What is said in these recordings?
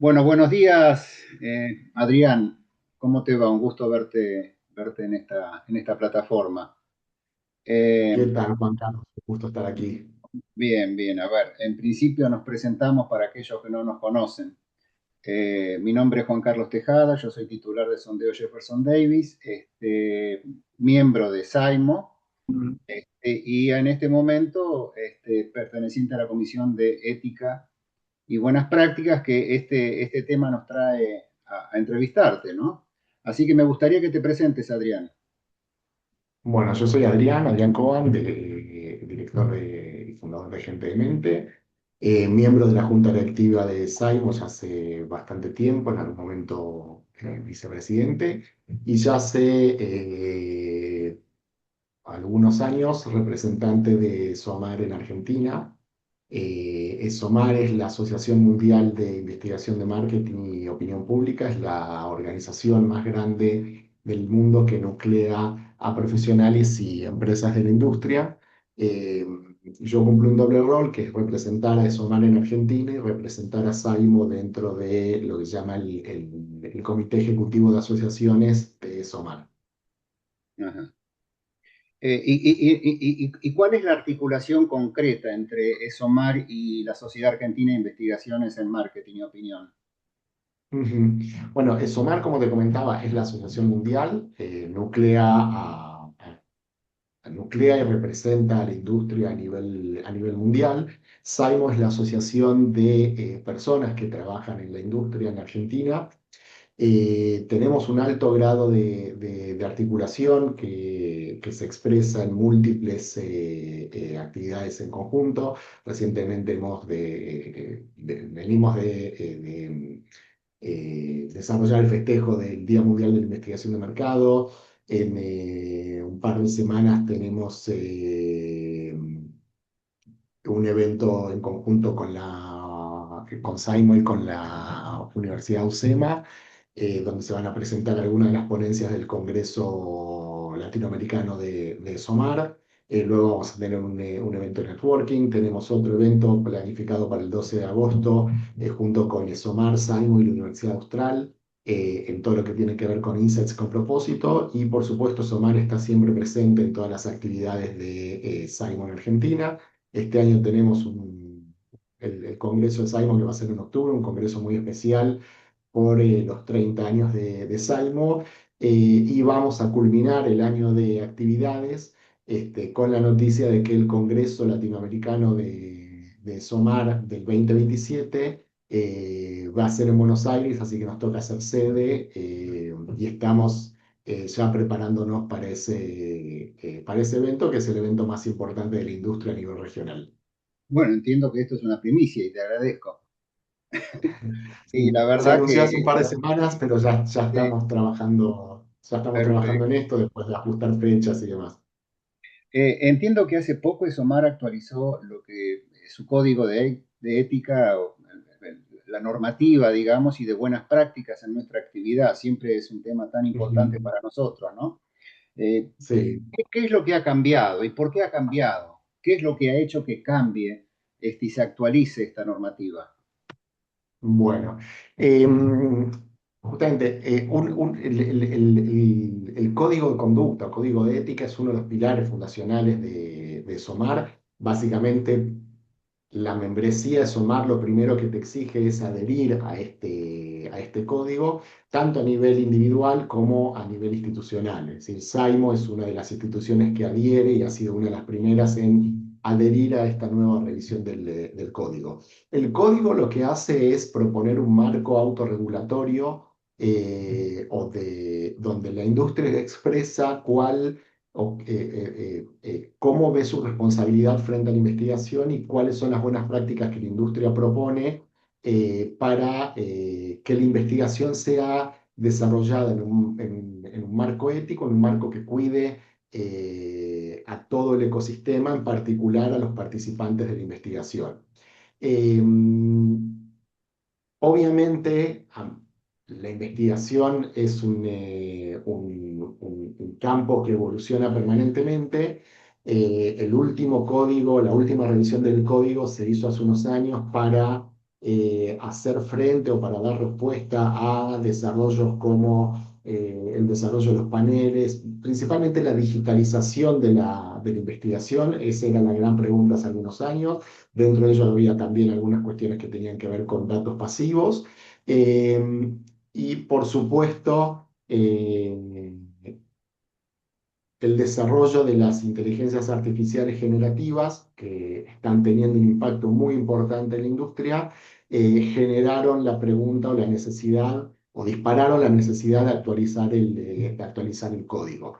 Bueno, buenos días, Adrián. ¿Cómo te va? Un gusto verte en esta plataforma. ¿Qué Eh, tal, Juan Carlos? Un gusto estar aquí. Bien, bien. A ver, en principio nos presentamos para aquellos que no nos conocen. Mi nombre es Juan Carlos Tejada, yo soy titular de Sondeo Jefferson Davis, miembro de SAIMO, Mm. y en este momento perteneciente a la Comisión de Ética y Buenas Prácticas, que este tema nos trae a entrevistarte, ¿no? Así que me gustaría que te presentes, Adrián. Bueno, yo soy Adrián Coban, director y fundador de Gente de Mente, miembro de la junta directiva de Saimos hace bastante tiempo, en algún momento vicepresidente, y ya hace algunos años representante de SOMAR en Argentina. SOMAR es la Asociación Mundial de Investigación de Marketing y Opinión Pública, es la organización más grande del mundo que nuclea a profesionales y empresas de la industria. Eh, yo cumplo un doble rol, que es representar a SOMAR en Argentina y representar a SAIMO dentro de lo que se llama el Comité Ejecutivo de Asociaciones de SOMAR. Ajá. ¿Y cuál es la articulación concreta entre ESOMAR y la Sociedad Argentina de Investigaciones en Marketing y Opinión? Ujú. Bueno, ESOMAR, como te comentaba, es la asociación mundial, nuclea y representa a la industria a nivel mundial. SAIMO es la asociación de personas que trabajan en la industria en Argentina. Tenemos un alto grado de articulación que se expresa en múltiples actividades en conjunto. Recientemente venimos de desarrollar el festejo del Día Mundial de la Investigación de Mercado. En un par de semanas tenemos un evento en conjunto con Saimo y con la Universidad UCEMA, donde se van a presentar algunas de las ponencias del Congreso Latinoamericano de SOMAR. Luego vamos a tener un evento de networking. Tenemos otro evento planificado para el 12 de agosto, junto con SOMAR, Saimo y la Universidad Austral, en todo lo que tiene que ver con Insights con propósito. Y por supuesto, SOMAR está siempre presente en todas las actividades de Saimo en Argentina. Este año tenemos el Congreso de Saimo, que va a ser en octubre, un congreso muy especial por los 30 años de Saimo, y vamos a culminar el año de actividades con la noticia de que el Congreso Latinoamericano de SOMAR del 2027 va a ser en Buenos Aires, así que nos toca hacer sede, y estamos ya preparándonos para ese evento, que es el evento más importante de la industria a nivel regional. Bueno, entiendo que esto es una primicia y te agradezco. Y la Sí, se verdad anunció hace un que, par de semanas, pero sí, ya estamos trabajando perfecto. en esto después de ajustar fechas y demás. Entiendo que hace poco ESOMAR actualizó lo que su código de ética, o la normativa, digamos, y de buenas prácticas en nuestra actividad. Siempre es un tema tan importante Ujú. para nosotros, ¿no? Eh, Sí, ¿Qué es lo que ha cambiado y por qué ha cambiado? ¿Qué es lo que ha hecho que cambie y se actualice esta normativa? bueno. Justamente, el código de conducta, el código de ética es uno de los pilares fundacionales de SOMAR. Básicamente, la membresía de SOMAR lo primero que te exige es adherir a este código, tanto a nivel individual como a nivel institucional. Es decir, SAIMO es una de las instituciones que adhiere y ha sido una de las primeras en adherir a esta nueva revisión del código. El código lo que hace es proponer un marco autorregulatorio, donde la industria expresa cómo ve su responsabilidad frente a la investigación y cuáles son las buenas prácticas que la industria propone, para que la investigación sea desarrollada en un marco ético, en un marco que cuide a todo el ecosistema, en particular a los participantes de la investigación. Eh, Obviamente, la investigación es un campo que evoluciona permanentemente. El último código, la última revisión del código se hizo hace unos años para hacer frente o para dar respuesta a desarrollos como el desarrollo de los paneles, principalmente la digitalización de la investigación. Esa era la gran pregunta hace algunos años. Dentro de ello había también algunas cuestiones que tenían que ver con datos pasivos. Y por supuesto, el desarrollo de las inteligencias artificiales generativas, que están teniendo un impacto muy importante en la industria, generaron la pregunta o la necesidad, o dispararon la necesidad de actualizar el código.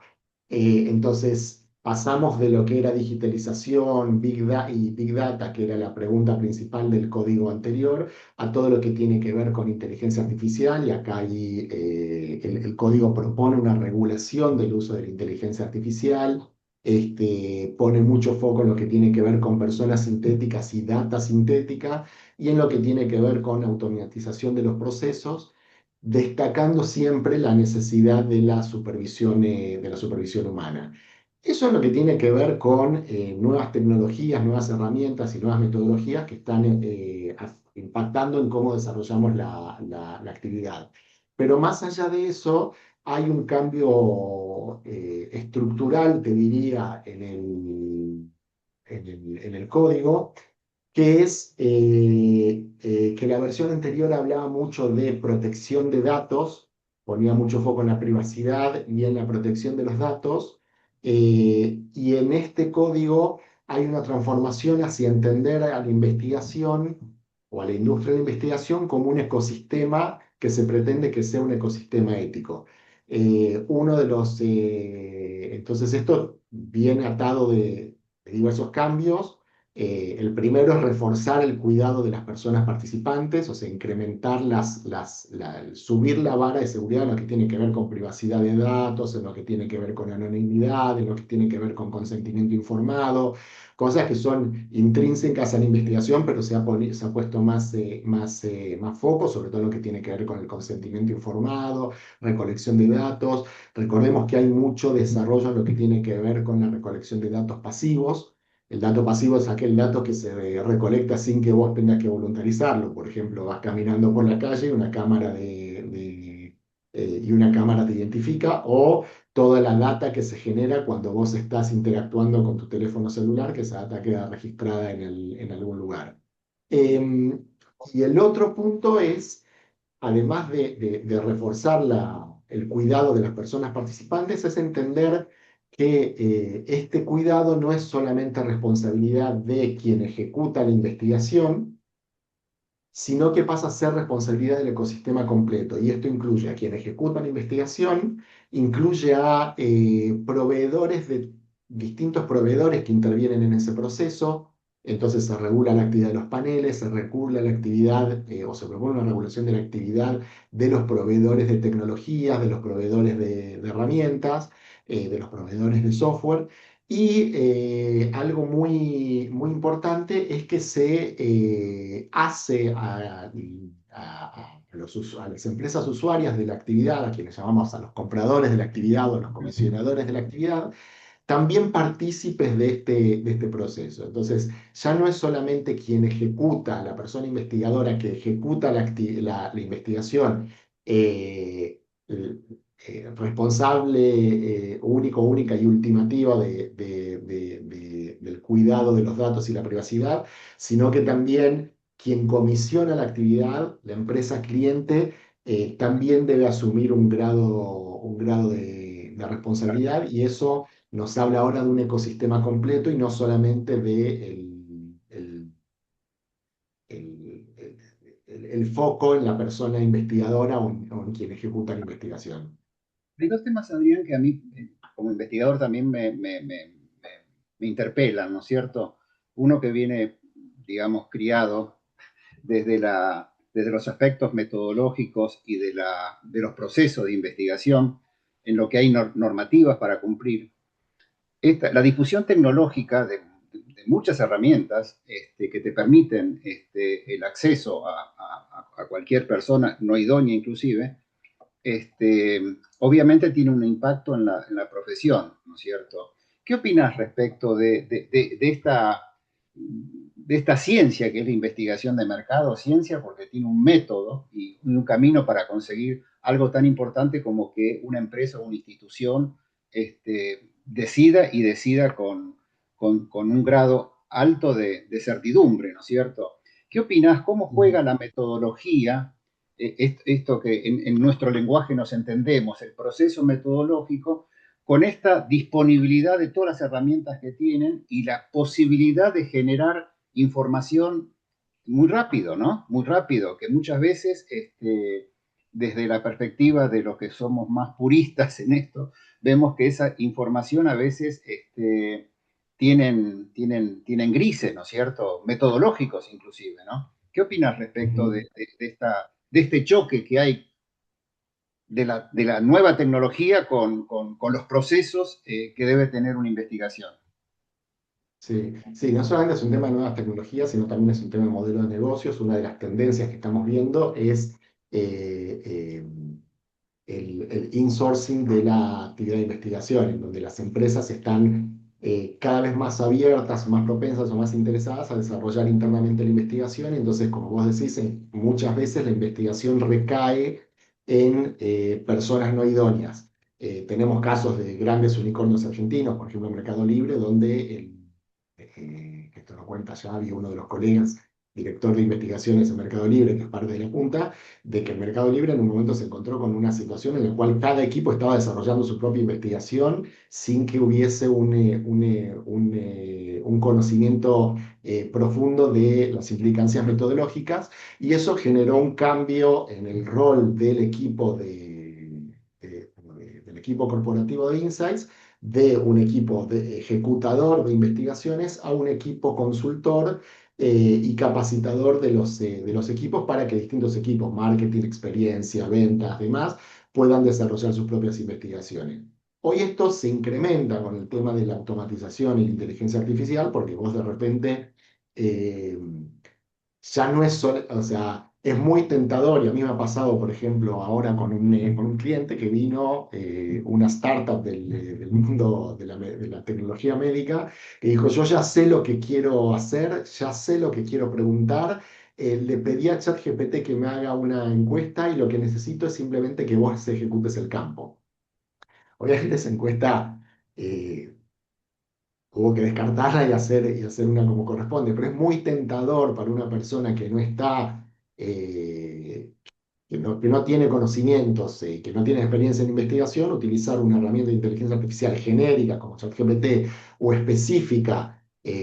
Entonces, pasamos de lo que era digitalización y Big Data, que era la pregunta principal del código anterior, a todo lo que tiene que ver con inteligencia artificial, y acá el código propone una regulación del uso de la inteligencia artificial, pone mucho foco en lo que tiene que ver con personas sintéticas y data sintética, y en lo que tiene que ver con automatización de los procesos, destacando siempre la necesidad de la supervisión humana. Eso es lo que tiene que ver con nuevas tecnologías, nuevas herramientas y nuevas metodologías que están impactando en cómo desarrollamos la actividad. Pero más allá de eso, hay un cambio estructural, te diría, en el código, que es que la versión anterior hablaba mucho de protección de datos, ponía mucho foco en la privacidad y en la protección de los datos, y en este código hay una transformación hacia entender a la investigación o a la industria de la investigación como un ecosistema que se pretende que sea un ecosistema ético. Entonces esto viene atado de diversos cambios. El primero es reforzar el cuidado de las personas participantes, o sea, incrementar subir la vara de seguridad en lo que tiene que ver con privacidad de datos, en lo que tiene que ver con anonimidad, en lo que tiene que ver con consentimiento informado, cosas que son intrínsecas a la investigación, pero se ha puesto más foco, sobre todo en lo que tiene que ver con el consentimiento informado, recolección de datos. Recordemos que hay mucho desarrollo en lo que tiene que ver con la recolección de datos pasivos. El dato pasivo es aquel dato que se recolecta sin que vos tengas que voluntarizarlo. Por ejemplo, vas caminando por la calle y una cámara te identifica, o toda la data que se genera cuando vos estás interactuando con tu teléfono celular, que esa data queda registrada en algún lugar. Em, y el otro punto es, además de reforzar el cuidado de las personas participantes, es entender que este cuidado no es solamente responsabilidad de quien ejecuta la investigación, sino que pasa a ser responsabilidad del ecosistema completo. Y esto incluye a quien ejecuta la investigación, incluye a distintos proveedores que intervienen en ese proceso. Entonces se regula la actividad de los paneles, se regula la actividad o se propone una regulación de la actividad de los proveedores de tecnologías, de los proveedores de herramientas, de los proveedores de software. Y algo muy importante es que se hace a las empresas usuarias de la actividad, a quienes llamamos a los compradores de la actividad o a los comisionadores de la actividad, también partícipes de este proceso. Entonces, ya no es solamente quien ejecuta, la persona investigadora que ejecuta la investigación, eh, responsable único, única y ultimativa del cuidado de los datos y la privacidad, sino que también quien comisiona la actividad, la empresa cliente, también debe asumir un grado de responsabilidad, y eso nos habla ahora de un ecosistema completo y no solamente de el foco en la persona investigadora o en quien ejecuta la investigación. Hay dos temas, Adrián, que a mí, como investigador, también me interpelan, ¿no es cierto? Uno que viene, digamos, criado desde los aspectos metodológicos y de los procesos de investigación, en lo que hay normativas para cumplir. La difusión tecnológica de muchas herramientas que te permiten el acceso a cualquier persona, no idónea inclusive, este, obviamente tiene un impacto en la profesión, ¿no es cierto? ¿Qué opinas respecto de esta, de esta ciencia que es la investigación de mercado, ciencia porque tiene un método y un camino para conseguir algo tan importante como que una empresa o una institución decida y decida con un grado alto de certidumbre, ¿no es cierto? ¿Qué opinas? ¿Cómo juega la metodología? Esto que en nuestro lenguaje nos entendemos, el proceso metodológico, con esta disponibilidad de todas las herramientas que tienen y la posibilidad de generar información muy rápido, ¿no? Muy rápido, que muchas veces, desde la perspectiva de los que somos más puristas en esto, vemos que esa información a veces tienen grises, ¿no es cierto? Metodológicos inclusive, ¿no? ¿Qué opinas respecto Ujú. de este choque que hay de la nueva tecnología con los procesos que debe tener una investigación? Sí, sí, no solamente es un tema de nuevas tecnologías, sino también es un tema de modelo de negocios. Una de las tendencias que estamos viendo es eh, eh, el insourcing de la actividad de investigación, en donde las empresas están cada vez más abiertas, más propensas o más interesadas a desarrollar internamente la investigación. Y entonces, como vos decís, muchas veces la investigación recae en personas no idóneas. Tenemos casos de grandes unicornios argentinos, por ejemplo, en Mercado Libre, donde esto lo cuenta ya, había uno de los colegas, director de investigaciones en Mercado Libre, que es parte de la Junta, de que el Mercado Libre en un momento se encontró con una situación en la cual cada equipo estaba desarrollando su propia investigación sin que hubiese un conocimiento profundo de las implicancias metodológicas, y eso generó un cambio en el rol del equipo del equipo corporativo de Insights, de un equipo de ejecutador de investigaciones a un equipo consultor y capacitador de los equipos para que distintos equipos, marketing, experiencia, ventas, demás, puedan desarrollar sus propias investigaciones. Hoy esto se incrementa con el tema de la automatización y la inteligencia artificial, porque vos de repente eh, ya no es solo, o sea, es muy tentador, y a mí me ha pasado, por ejemplo, ahora con un cliente que vino, una startup del mundo de la tecnología médica, que dijo, yo ya sé lo que quiero hacer, ya sé lo que quiero preguntar, le pedí a ChatGPT que me haga una encuesta y lo que necesito es simplemente que vos ejecutes el campo. Obviamente esa encuesta eh, hubo que descartarla y hacer una como corresponde, pero es muy tentador para una persona que no está, que no tiene conocimientos, que no tiene experiencia en investigación, utilizar una herramienta de inteligencia artificial genérica como ChatGPT o específica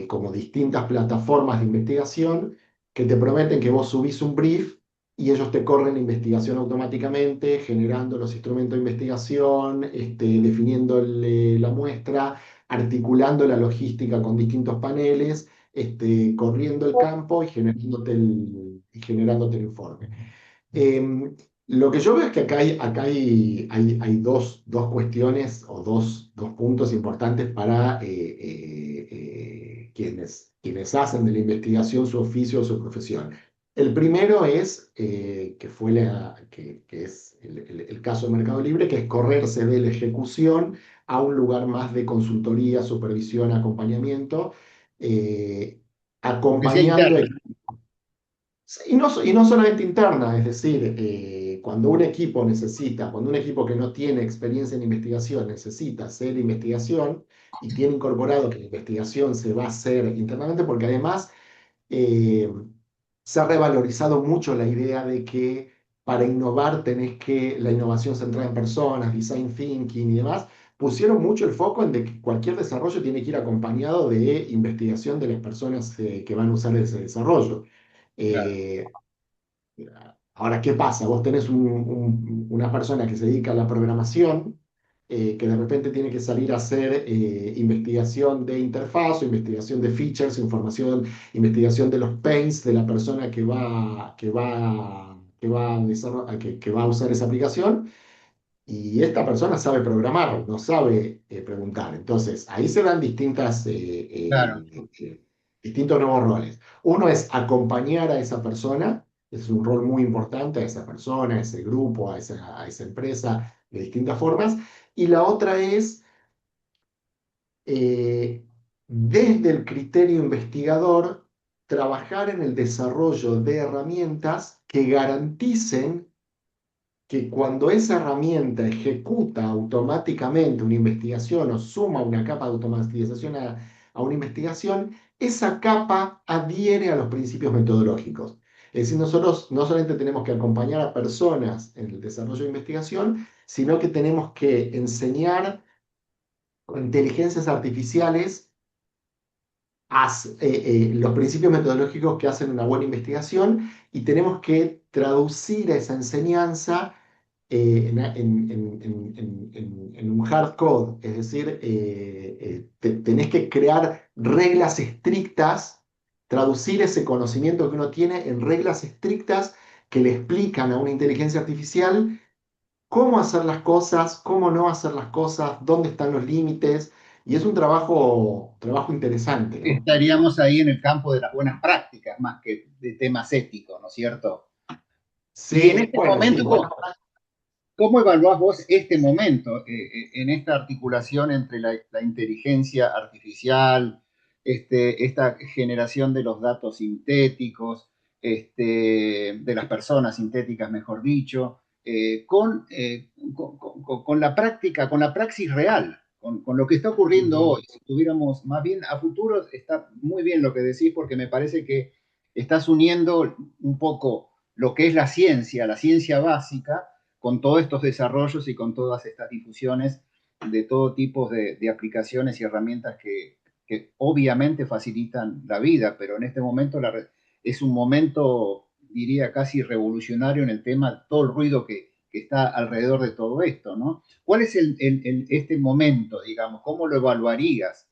como distintas plataformas de investigación que te prometen que vos subís un brief y ellos te corren la investigación automáticamente, generando los instrumentos de investigación, definiendo la muestra, articulando la logística con distintos paneles, corriendo el campo y generándote el informe. Lo que yo veo es que hay dos cuestiones o dos puntos importantes para quienes hacen de la investigación su oficio o su profesión. El primero es, que es el caso de Mercado Libre, que es correrse de la ejecución a un lugar más de consultoría, supervisión, acompañamiento, eh, Aunque sea acompañando. interna. Y no solamente interna, es decir, cuando un equipo que no tiene experiencia en investigación necesita hacer investigación y tiene incorporado que la investigación se va a hacer internamente, porque además eh, se ha revalorizado mucho la idea de que para innovar tenés que, la innovación centrada en personas, design thinking y demás, pusieron mucho el foco en de que cualquier desarrollo tiene que ir acompañado de investigación de las personas que van a usar ese desarrollo. Claro. Eh, Ahora, ¿qué pasa? Vos tenés una persona que se dedica a la programación, que de repente tiene que salir a hacer investigación de interfaz o investigación de features, investigación de los pains de la persona que va a usar esa aplicación. Y esta persona sabe programar, no sabe preguntar. Entonces, ahí se dan Claro. distintos nuevos roles. Uno es acompañar a esa persona, es un rol muy importante a esa persona, a ese grupo, a esa empresa, de distintas formas. Y la otra es, eh, desde el criterio investigador, trabajar en el desarrollo de herramientas que garanticen que cuando esa herramienta ejecuta automáticamente una investigación o suma una capa de automatización a una investigación, esa capa adhiere a los principios metodológicos. Es decir, nosotros no solamente tenemos que acompañar a personas en el desarrollo de investigación, sino que tenemos que enseñar con inteligencias artificiales los principios metodológicos que hacen una buena investigación y tenemos que traducir esa enseñanza en un hard code, es decir, tenés que crear reglas estrictas, traducir ese conocimiento que uno tiene en reglas estrictas que le explican a una inteligencia artificial cómo hacer las cosas, cómo no hacer las cosas, dónde están los límites, y es un trabajo interesante, ¿no? Estaríamos ahí en el campo de las buenas prácticas más que de temas éticos, ¿no es cierto? Y en Sí, este bueno, sí, momento, bueno, ¿cómo evaluás vos este momento en esta articulación entre la inteligencia artificial, esta generación de los datos sintéticos, de las personas sintéticas, mejor dicho, con la práctica, con la praxis real, con lo que está ocurriendo ujú, hoy? Si tuviéramos más bien a futuro, está muy bien lo que decís porque me parece que estás uniendo un poco lo que es la ciencia básica, con todos estos desarrollos y con todas estas difusiones de todo tipo de aplicaciones y herramientas que obviamente facilitan la vida, pero en este momento es un momento, diría, casi revolucionario en el tema, todo el ruido que está alrededor de todo esto, ¿no? ¿Cuál es este momento, digamos? ¿Cómo lo evaluarías?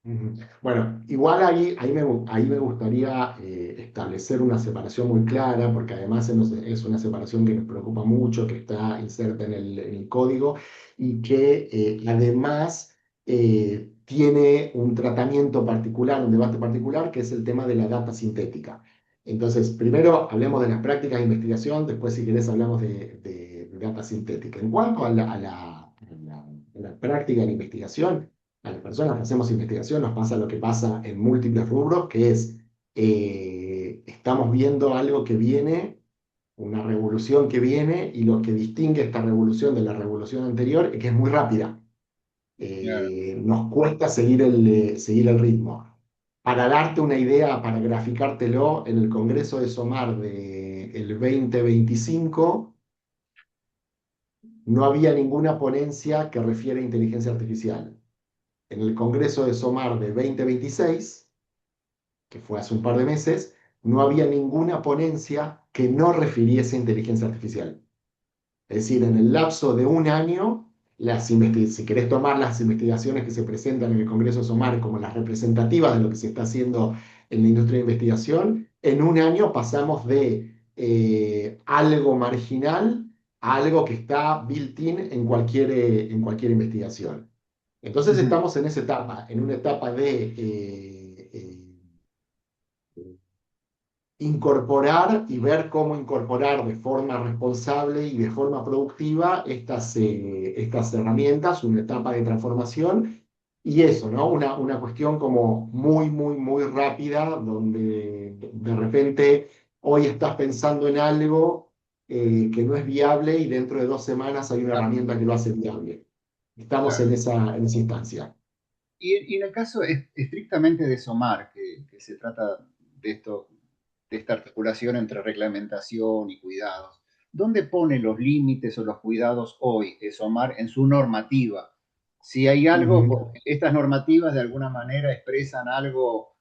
ujú. Bueno, igual ahí me gustaría establecer una separación muy clara, porque además es una separación que nos preocupa mucho, que está inserta en el código y que además tiene un tratamiento particular, un debate particular, que es el tema de la data sintética. Entonces, primero hablemos de las prácticas de investigación, después si querés hablamos de data sintética. En cuanto a la práctica de la investigación, a las personas que hacemos investigación nos pasa lo que pasa en múltiples rubros, que es, estamos viendo algo que viene, una revolución que viene, y lo que distingue esta revolución de la revolución anterior es que es muy rápida. Claro. Nos cuesta seguir el ritmo. Para darte una idea, para graficártelo, en el Congreso de SOMAR del 2025 no había ninguna ponencia que refiere a inteligencia artificial. En el Congreso de SOMAR de 2026, que fue hace un par de meses, no había ninguna ponencia que no refiriese a inteligencia artificial. Es decir, en el lapso de un año, si querés tomar las investigaciones que se presentan en el Congreso de SOMAR como las representativas de lo que se está haciendo en la industria de investigación, en un año pasamos de algo marginal a algo que está built-in en cualquier investigación. Entonces Ujú. estamos en esa etapa, en una etapa de incorporar y ver cómo incorporar de forma responsable y de forma productiva estas herramientas, una etapa de transformación y eso, ¿no? Una cuestión como muy rápida, donde de repente hoy estás pensando en algo que no es viable y dentro de 2 semanas hay una herramienta que lo hace viable. Estamos Claro. en esa instancia. Y en el caso estrictamente de SOMAR, que se trata de esto, de esta articulación entre reglamentación y cuidados, ¿dónde pone los límites o los cuidados hoy SOMAR en su normativa? Si hay algo, Ujú. porque estas normativas de alguna manera expresan algo,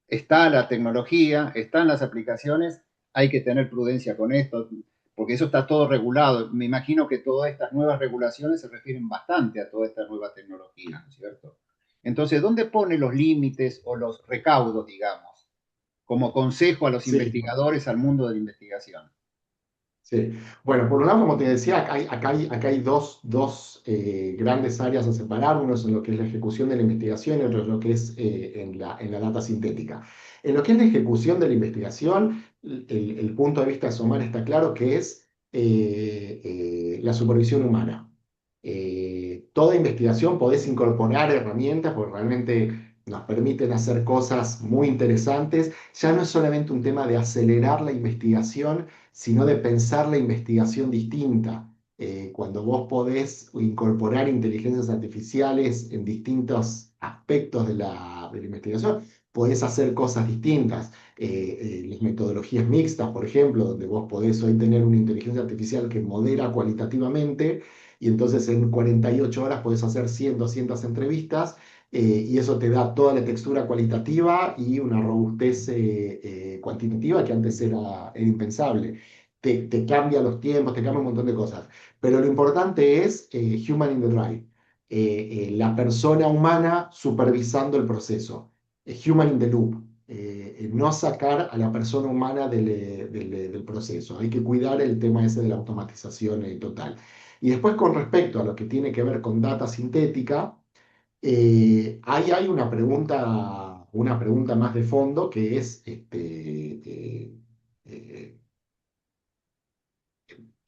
está la tecnología, están las aplicaciones, hay que tener prudencia con esto, porque eso está todo regulado. Me imagino que todas estas nuevas regulaciones se refieren bastante a toda esta nueva tecnología, ¿no es cierto? Entonces, ¿dónde pone los límites o los recaudos, digamos, como consejo a los Sí. investigadores, al mundo de la investigación? Sí. Bueno, por un lado, como te decía, acá hay dos grandes áreas a separar. Uno es en lo que es la ejecución de la investigación y otro es lo que es en la data sintética. En lo que es la ejecución de la investigación, el punto de vista de SOMAR está claro que es la supervisión humana. Toda investigación podés incorporar herramientas, porque realmente nos permiten hacer cosas muy interesantes. Ya no es solamente un tema de acelerar la investigación, sino de pensar la investigación distinta. Cuando vos podés incorporar inteligencias artificiales en distintos aspectos de la investigación, podés hacer cosas distintas. Las metodologías mixtas, por ejemplo, donde vos podés hoy tener una inteligencia artificial que modera cualitativamente y entonces en 48 horas podés hacer 100, 200 entrevistas y eso te da toda la textura cualitativa y una robustez cuantitativa que antes era impensable. Te cambia los tiempos, te cambia un montón de cosas. Pero lo importante es human in the drive, la persona humana supervisando el proceso, human in the loop, no sacar a la persona humana del proceso. Hay que cuidar el tema ese de la automatización total. Y después con respecto a lo que tiene que ver con data sintética, ahí hay una pregunta más de fondo que es, eh,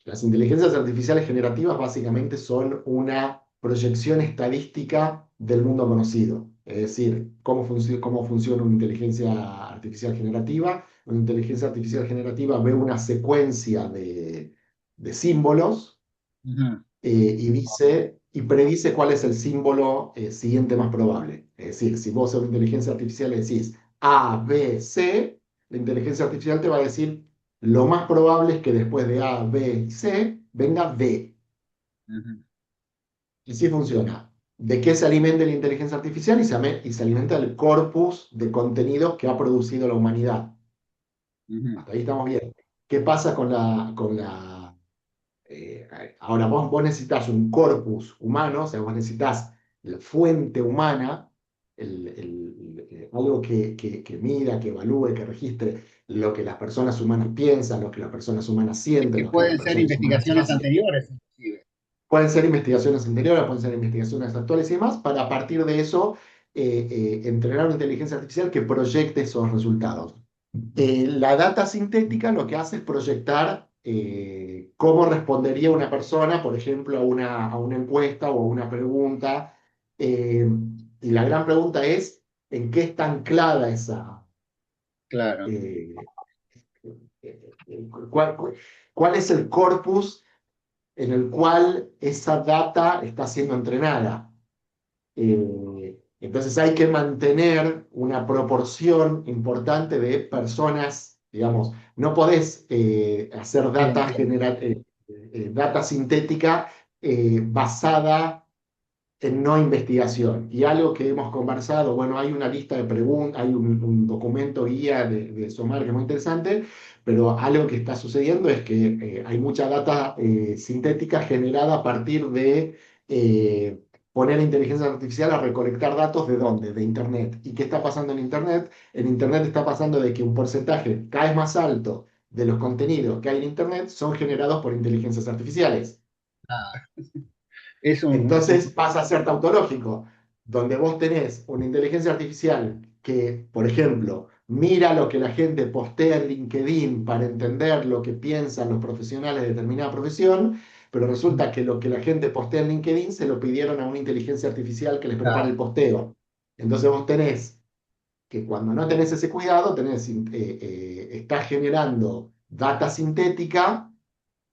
las inteligencias artificiales generativas básicamente son una proyección estadística del mundo conocido. Es decir, cómo funciona una inteligencia artificial generativa. Una inteligencia artificial generativa ve una secuencia de símbolos y predice cuál es el símbolo siguiente más probable. Es decir, si vos a una inteligencia artificial le decís A, B, C, la inteligencia artificial te va a decir lo más probable es que después de A, B y C venga D. Ujú, Y así funciona. ¿De qué se alimenta la inteligencia artificial? Y se alimenta del corpus de contenidos que ha producido la humanidad. ujú. Hasta ahí estamos bien. ¿Qué pasa ahora vos necesitas un corpus humano, o sea, vos necesitas la fuente humana, algo que mida, que evalúe, que registre lo que las personas humanas piensan, lo que las personas humanas Es sienten, que lo que las pueden ser personas humanas investigaciones hacen. anteriores, inclusive. Pueden ser investigaciones anteriores, pueden ser investigaciones actuales y demás, para a partir de eso entrenar una inteligencia artificial que proyecte esos resultados. La data sintética lo que hace es proyectar cómo respondería una persona, por ejemplo, a una encuesta o a una pregunta. Eh, y la gran pregunta es, ¿en qué está anclada esa... Claro. eh, cuál es el corpus en el cual esa data está siendo entrenada? Entonces hay que mantener una proporción importante de personas, digamos, no podés hacer Sí, entiendo. data sintética basada en no investigación. Y algo que hemos conversado, bueno, hay una lista de preguntas, hay un documento guía de SOMAR que es muy interesante, pero algo que está sucediendo es que hay mucha data sintética generada a partir de poner a inteligencia artificial a recolectar datos de dónde, de Internet. ¿Y qué está pasando en Internet? En Internet está pasando de que un porcentaje cada vez más alto de los contenidos que hay en Internet son generados por inteligencias artificiales. Ah, es Entonces pasa a ser tautológico, donde vos tenés una inteligencia artificial que, por ejemplo, mira lo que la gente postea en LinkedIn para entender lo que piensan los profesionales de determinada profesión, pero resulta que lo que la gente postea en LinkedIn se lo pidieron a una inteligencia artificial que les prepara el claro. posteo. Entonces vos tenés que cuando no tenés ese cuidado, estás generando data sintética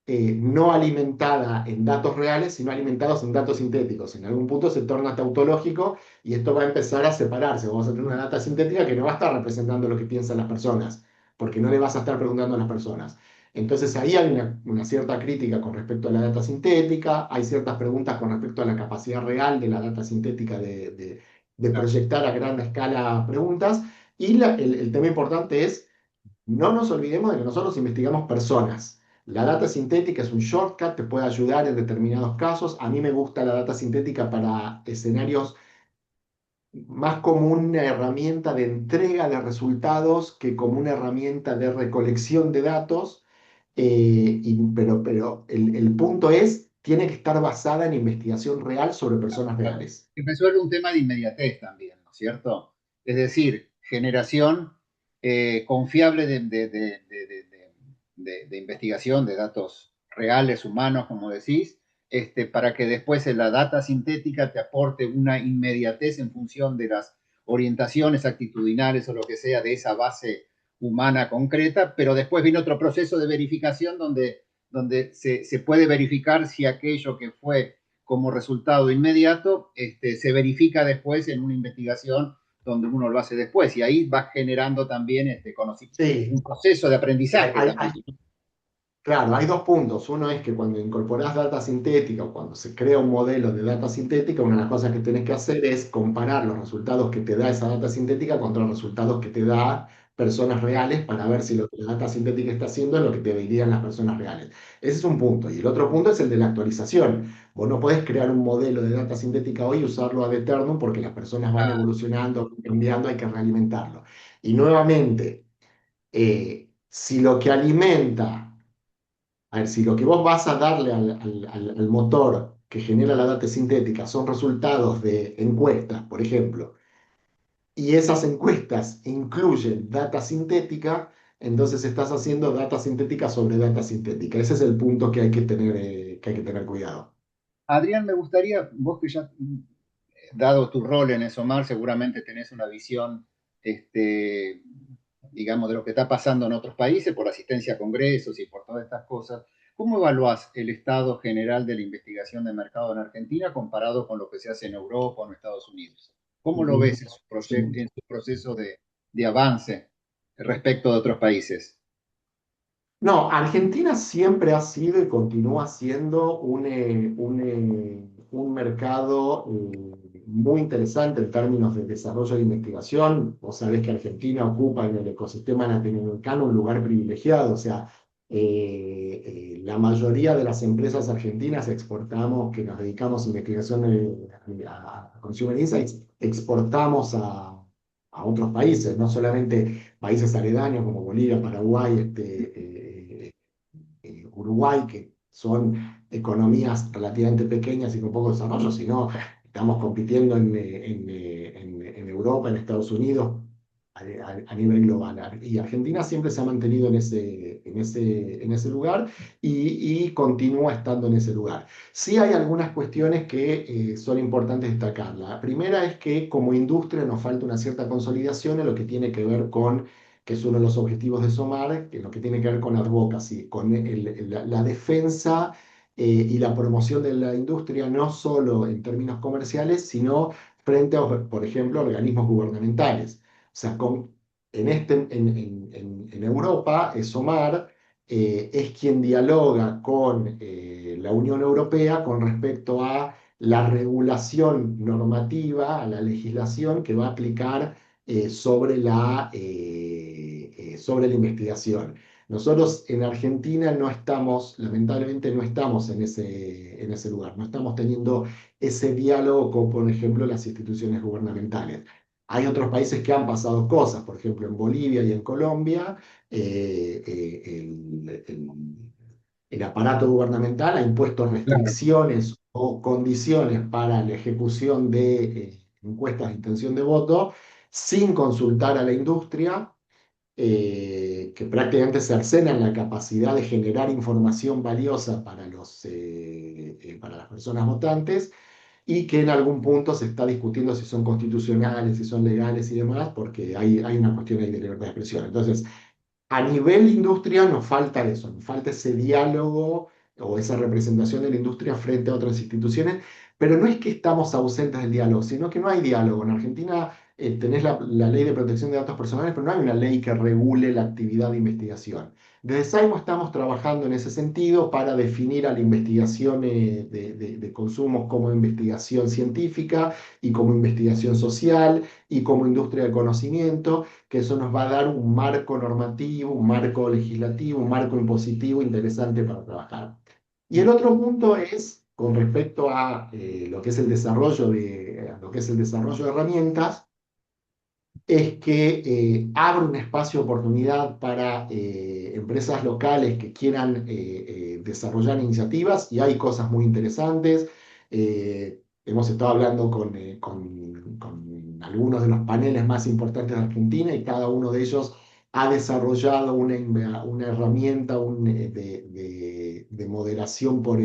no alimentada en datos reales, sino alimentados en datos sintéticos. En algún punto se torna tautológico y esto va a empezar a separarse. Vamos a tener una data sintética que no va a estar representando lo que piensan las personas, porque no le vas a estar preguntando a las personas. Entonces ahí hay una cierta crítica con respecto a la data sintética, hay ciertas preguntas con respecto a la capacidad real de la data sintética de Claro. proyectar a gran escala preguntas. Y el tema importante es no nos olvidemos de que nosotros investigamos personas. La data sintética es un shortcut, te puede ayudar en determinados casos. A mí me gusta la data sintética para escenarios más como una herramienta de entrega de resultados que como una herramienta de recolección de datos. Pero el punto es, tiene que estar basada en investigación real sobre personas reales. Que resuelve un tema de inmediatez también, ¿no es cierto? Es decir, generación confiable de investigación de datos reales, humanos, como decís, para que después en la data sintética te aporte una inmediatez en función de las orientaciones actitudinales o lo que sea de esa base humana concreta, pero después viene otro proceso de verificación donde se puede verificar si aquello que fue como resultado inmediato se verifica después en una investigación donde uno lo hace después, y ahí va generando también Sí, un proceso de aprendizaje también. claro, hay dos puntos. Uno es que cuando incorporas data sintética o cuando se crea un modelo de data sintética, una de las cosas que tenés que hacer es comparar los resultados que te da esa data sintética contra los resultados que te da personas reales para ver si lo que la data sintética está haciendo es lo que te dirían las personas reales. Ese es un punto. Y el otro punto es el de la actualización. Vos no podés crear un modelo de data sintética hoy y usarlo ad eternum porque las personas van Ah, evolucionando, van cambiando, hay que realimentarlo. Y nuevamente, si lo que alimenta a ver, si lo que vos vas a darle al motor que genera la data sintética son resultados de encuestas, por ejemplo, y esas encuestas incluyen data sintética, entonces estás haciendo data sintética sobre data sintética. Ese es el punto que hay que tener cuidado. Adrián, me gustaría, vos que ya, dado tu rol en ESOMAR, seguramente tenés una visión, este, digamos, de lo que está pasando en otros países por asistencia a congresos y por todas estas cosas. ¿Cómo evaluás el estado general de la investigación de mercado en Argentina comparado con lo que se hace en Europa o en Estados Unidos? ¿Cómo lo Ujú. ves en Sí. en su proceso de avance respecto de otros países? No, Argentina siempre ha sido y continúa siendo un mercado muy interesante en términos de desarrollo de investigación. Vos sabés que Argentina ocupa en el ecosistema latinoamericano un lugar privilegiado. O sea, la mayoría de las empresas argentinas exportamos, que nos dedicamos a investigación a Consumer Insights, exportamos a otros países, no solamente países aledaños como Bolivia, Paraguay, Uruguay, que son economías relativamente pequeñas y con poco desarrollo, sino estamos compitiendo en Europa, en Estados Unidos, a nivel global. Y Argentina siempre se ha mantenido en ese lugar y continúa estando en ese lugar. Sí hay algunas cuestiones que son importantes destacar. La primera es que como industria nos falta una cierta consolidación en lo que tiene que ver con que es uno de los objetivos de SOMAR, que es lo que tiene que ver con advocacy, con la defensa y la promoción de la industria, no solo en términos comerciales, sino frente a, por ejemplo, organismos gubernamentales. O sea, en Europa, SOMAR es quien dialoga con la Unión Europea con respecto a la regulación normativa, a la legislación que va a aplicar sobre la investigación. Nosotros en Argentina no estamos, lamentablemente no estamos en ese lugar, no estamos teniendo ese diálogo con, por ejemplo, las instituciones gubernamentales. Hay otros países que han pasado cosas, por ejemplo, en Bolivia y en Colombia, el aparato gubernamental ha impuesto Claro. restricciones o condiciones para la ejecución de encuestas de intención de voto sin consultar a la industria, que prácticamente cercenan la capacidad de generar información valiosa para las personas votantes y que en algún punto se está discutiendo si son constitucionales, si son legales y demás, porque hay una cuestión ahí de libertad de expresión. Entonces, a nivel industria nos falta eso, nos falta ese diálogo o esa representación de la industria frente a otras instituciones, pero no es que estamos ausentes del diálogo, sino que no hay diálogo. En Argentina tenés la ley de protección de datos personales, pero no hay una ley que regule la actividad de investigación. Desde SAIMO estamos trabajando en ese sentido para definir a la investigación de consumos como investigación científica y como investigación social y como industria del conocimiento, que eso nos va a dar un marco normativo, un marco legislativo, un marco impositivo interesante para trabajar. Y el otro punto es con respecto a lo que es el desarrollo de herramientas, es que abre un espacio de oportunidad para empresas locales que quieran desarrollar iniciativas y hay cosas muy interesantes. Hemos estado hablando con algunos de los paneles más importantes de Argentina y cada uno de ellos ha desarrollado una herramienta de moderación por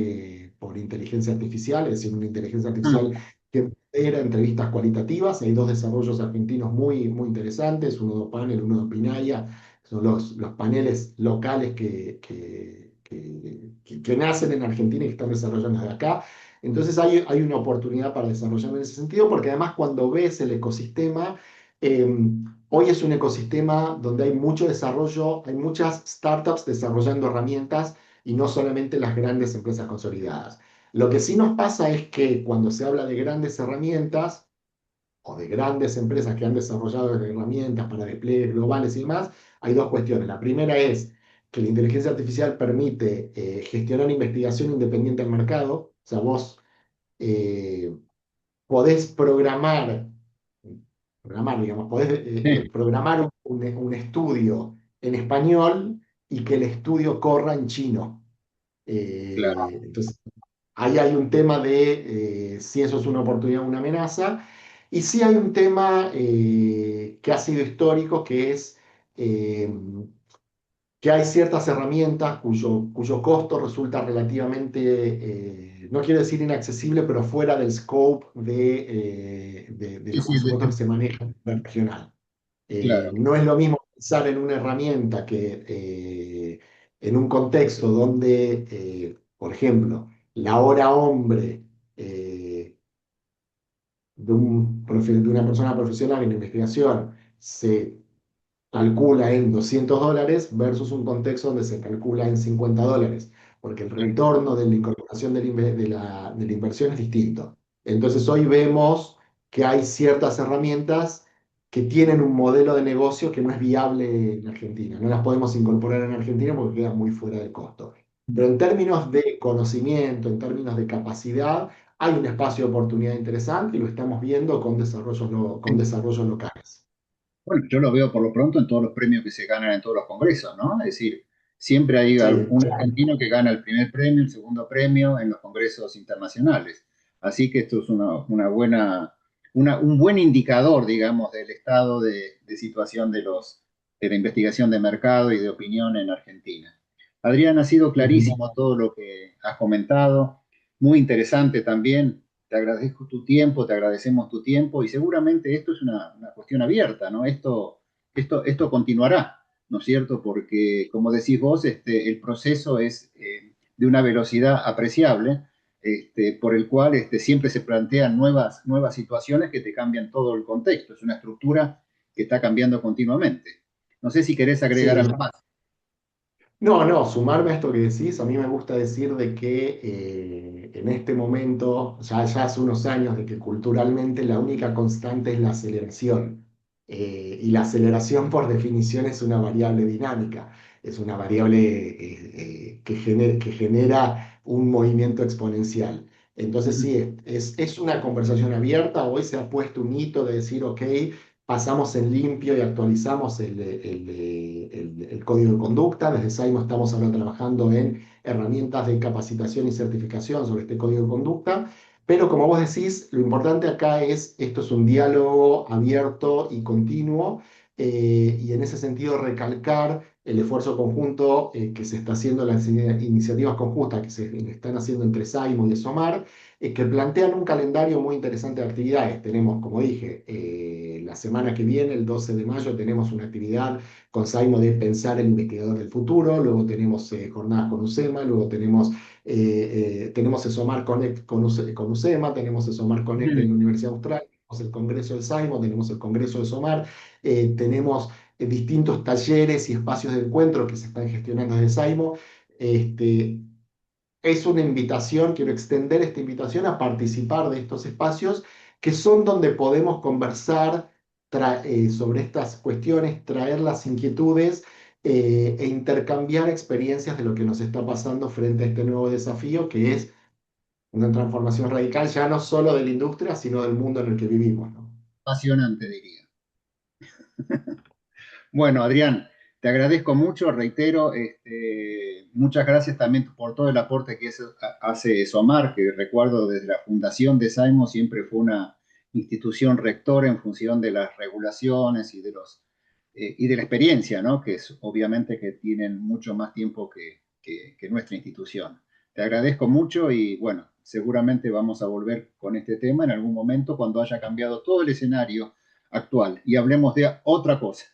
inteligencia artificial, es decir, una inteligencia artificial Mm. que Era entrevistas cualitativas. Hay dos desarrollos argentinos muy, muy interesantes, uno de Panel, uno de Opinaya. Son los paneles locales que nacen en Argentina y que están desarrollando desde acá. Entonces hay una oportunidad para desarrollar en ese sentido, porque además cuando ves el ecosistema, eh, hoy es un ecosistema donde hay mucho desarrollo, hay muchas startups desarrollando herramientas y no solamente las grandes empresas consolidadas. Lo que sí nos pasa es que cuando se habla de grandes herramientas o de grandes empresas que han desarrollado herramientas para despliegues globales y demás, hay dos cuestiones. La primera es que la inteligencia artificial permite gestionar investigación independiente del mercado. O sea, vos eh, podés digamos, podés Sí, programar un estudio en español y que el estudio corra en chino. claro. Entonces, ahí hay un tema de si eso es una oportunidad o una amenaza. Y sí hay un tema que ha sido histórico, que es eh, que hay ciertas herramientas cuyo costo resulta relativamente, no quiero decir inaccesible, pero fuera del scope de Sí, los sí, presupuestos que se manejan a nivel regional. claro. No es lo mismo pensar en una herramienta que en un contexto donde, por ejemplo, la hora hombre de una persona profesional en investigación se calcula en $200 versus un contexto donde se calcula en $50, porque el retorno de la incorporación de la inversión es distinto. Entonces hoy vemos que hay ciertas herramientas que tienen un modelo de negocio que no es viable en Argentina. No las podemos incorporar en Argentina porque quedan muy fuera de costo. Pero en términos de conocimiento, en términos de capacidad, hay un espacio de oportunidad interesante y lo estamos viendo con desarrollos locales. Bueno, yo lo veo por lo pronto en todos los premios que se ganan en todos los congresos, ¿no? Es decir, siempre hay Sí, un argentino que gana el primer premio, el segundo premio en los congresos internacionales. Así que esto es una buena, un buen indicador, digamos, del estado de situación de la investigación de mercado y de opinión en Argentina. Adrián, ha sido ujú. clarísimo todo lo que has comentado, muy interesante también. Te agradezco tu tiempo, te agradecemos tu tiempo y seguramente esto es una cuestión abierta, ¿no? Esto continuará, ¿no es cierto? Porque, como decís vos, el proceso es de una velocidad apreciable, por el cual siempre se plantean nuevas situaciones que te cambian todo el contexto. Es una estructura que está cambiando continuamente. No sé si querés agregar Sí, algo más. no, no, sumarme a esto que decís, a mí me gusta decir de que en este momento, ya hace unos años, de que culturalmente la única constante es la aceleración. Y la aceleración por definición es una variable dinámica, es una variable que genera un movimiento exponencial. Entonces sí, es una conversación abierta. Hoy se ha puesto un hito de decir, ok, pasamos en limpio y actualizamos el código de conducta. Desde Saimo estamos ahora trabajando en herramientas de capacitación y certificación sobre este código de conducta. Pero como vos decís, lo importante acá es, esto es un diálogo abierto y continuo, y en ese sentido recalcar el esfuerzo conjunto que se está haciendo, las iniciativas conjuntas que se están haciendo entre Saimo y ESOMAR, que plantean un calendario muy interesante de actividades. Tenemos, como dije, la semana que viene, el 12 de mayo, tenemos una actividad con Saimo de pensar el investigador del futuro. Luego tenemos jornadas con UCEMA, luego tenemos ESOMAR Connect con UCEMA, tenemos ESOMAR Connect en la Universidad Austral, tenemos el Congreso del Saimo, tenemos el Congreso de ESOMAR, tenemos distintos talleres y espacios de encuentro que se están gestionando desde Saimo. Este, es una invitación, quiero extender esta invitación a participar de estos espacios que son donde podemos conversar sobre estas cuestiones, traer las inquietudes e intercambiar experiencias de lo que nos está pasando frente a este nuevo desafío, que es una transformación radical ya no solo de la industria, sino del mundo en el que vivimos, ¿no? Apasionante, diría. Bueno, Adrián, te agradezco mucho, reitero, muchas gracias también por todo el aporte que hace SOMAR, que recuerdo desde la fundación de Saimo siempre fue una institución rectora en función de las regulaciones y de la experiencia, ¿no? Que es obviamente que tienen mucho más tiempo que nuestra institución. Te agradezco mucho y bueno, seguramente vamos a volver con este tema en algún momento cuando haya cambiado todo el escenario actual y hablemos de otra cosa.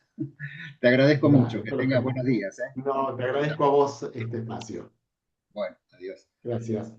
Te agradezco mucho, Dale, que tengas buenos perfecto. días, ¿eh? No, te agradezco a vos este espacio. Bueno, adiós. Gracias.